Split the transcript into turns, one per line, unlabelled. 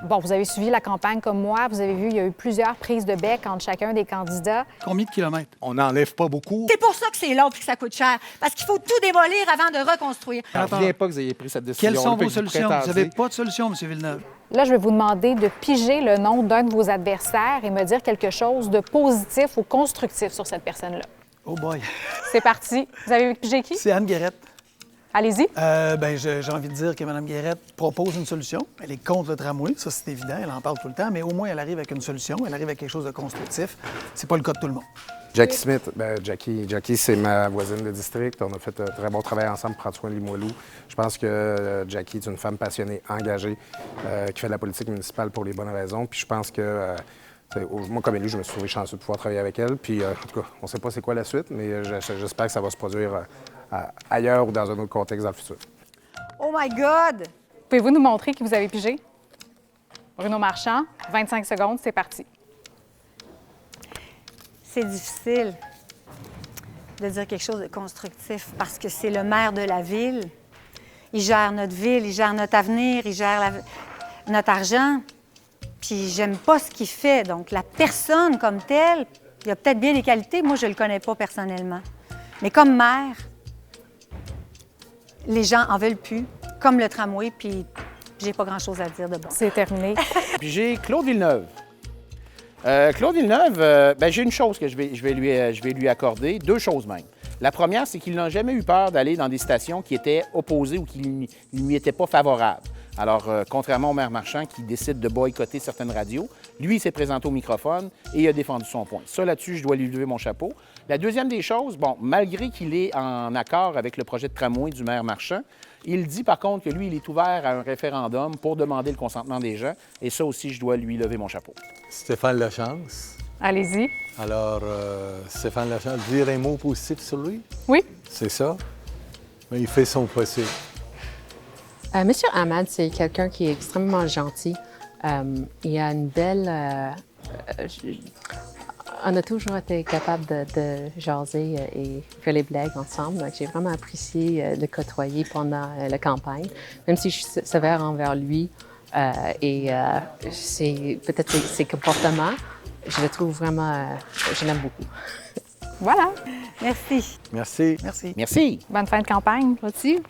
Bon, vous avez suivi la campagne comme moi. Vous avez vu, il y a eu plusieurs prises de bec entre chacun des candidats.
Combien de kilomètres?
On n'enlève pas beaucoup.
C'est pour ça que c'est long et que ça coûte cher. Parce qu'il faut tout démolir avant de reconstruire.
Je ne reviens pas que vous ayez pris cette décision.
Quelles sont vos solutions? Vous n'avez pas de solution, M. Villeneuve.
Là, je vais vous demander de piger le nom d'un de vos adversaires et me dire quelque chose de positif ou constructif sur cette personne-là.
Oh boy.
C'est parti. Vous avez pigé qui?
C'est Anne Guérette.
Allez-y.
J'ai envie de dire que Mme Guérette propose une solution. Elle est contre le tramway, ça c'est évident, elle en parle tout le temps, mais au moins elle arrive avec une solution, elle arrive avec quelque chose de constructif. C'est pas le cas de tout le monde.
Jackie Smith, Jackie, c'est ma voisine de district. On a fait un très bon travail ensemble pour prendre soin de Limoilou. Je pense que Jackie est une femme passionnée, engagée, qui fait de la politique municipale pour les bonnes raisons. Puis je pense que, moi, comme élu, je me suis trouvé chanceux de pouvoir travailler avec elle. Puis, en tout cas, on ne sait pas c'est quoi la suite, mais j'espère que ça va se produire ailleurs ou dans un autre contexte dans le futur.
Oh my God!
Pouvez-vous nous montrer qui vous avez pigé? Bruno Marchand, 25 secondes, c'est parti.
C'est difficile de dire quelque chose de constructif parce que c'est le maire de la ville. Il gère notre ville, il gère notre avenir, il gère notre argent. Puis j'aime pas ce qu'il fait. Donc la personne comme telle, il a peut-être bien des qualités. Moi, je le connais pas personnellement. Mais comme maire, les gens en veulent plus, comme le tramway, puis j'ai pas grand-chose à dire de bon.
C'est terminé.
Puis j'ai Claude Villeneuve. Claude Villeneuve, j'ai une chose que je vais lui accorder, deux choses même. La première, c'est qu'il n'a jamais eu peur d'aller dans des stations qui étaient opposées ou qui ne lui étaient pas favorables. Alors, contrairement au maire Marchand qui décide de boycotter certaines radios, lui, il s'est présenté au microphone et il a défendu son point. Ça, là-dessus, je dois lui lever mon chapeau. La deuxième des choses, bon, malgré qu'il est en accord avec le projet de tramway du maire Marchand, il dit par contre que lui, il est ouvert à un référendum pour demander le consentement des gens. Et ça aussi, je dois lui lever mon chapeau.
Stéphane Lachance.
Allez-y.
Alors, Stéphane Lachance, dire un mot positif sur lui?
Oui.
C'est ça? Mais il fait son possible.
Monsieur Hamad, c'est quelqu'un qui est extrêmement gentil. Il a une belle... on a toujours été capable de jaser et faire les blagues ensemble. Donc, j'ai vraiment apprécié le côtoyer pendant la campagne, même si je suis sévère envers lui. Peut-être ses comportements, je le trouve vraiment... je l'aime beaucoup.
Voilà.
Merci.
Merci.
Merci.
Merci.
Bonne fin de campagne.
Merci.